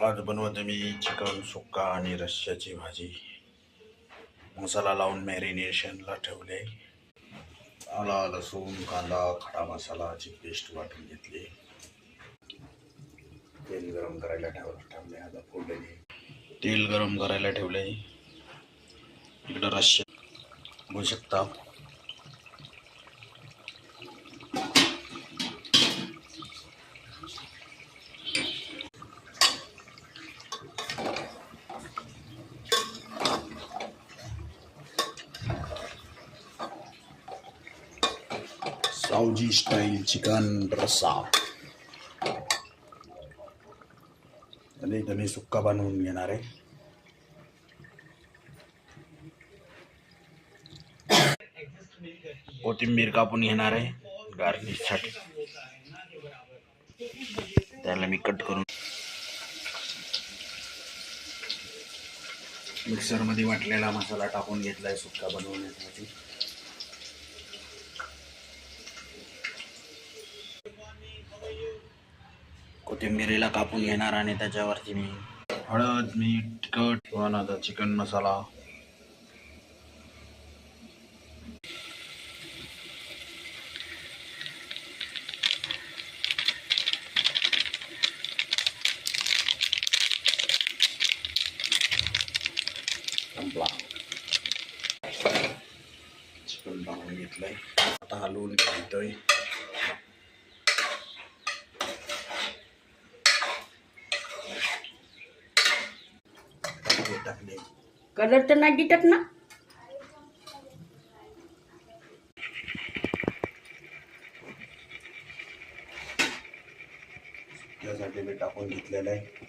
आज बनवते मी चिकन सुक्का आणि रश्श्याची भाजी. मसाला लावून मॅरिनेशनला ठेवले. आला लसूण कांदा खडा मसालाची पेस्ट वाटून घेतली. तेल गरम करायला ठेवले. आता फोडणी तेल गरम करायला ठेवले. इकडं रश्शे बघू शकता. सावजी स्टाईल चिकन रस्सा आणि इथं मी सुक्का बनवून घेणार आहे. कोथिंबीर कापून घेणार आहे गार्निशसाठी. त्याला मी कट करून मिक्सरमध्ये वाटलेला मसाला टाकून घेतलाय सुक्का बनवण्यासाठी. कोथिंबीरीला कापून घेणार आणि त्याच्यावरती मी हळद मीठ तिखट किंवा चिकन मसाला संपला. चिकन टाकून घेतलंय. आता हलवून घेतोय. टाकले कलर तर नाही दिसत ना. त्यासाठी मी टाकून घेतलेलं आहे.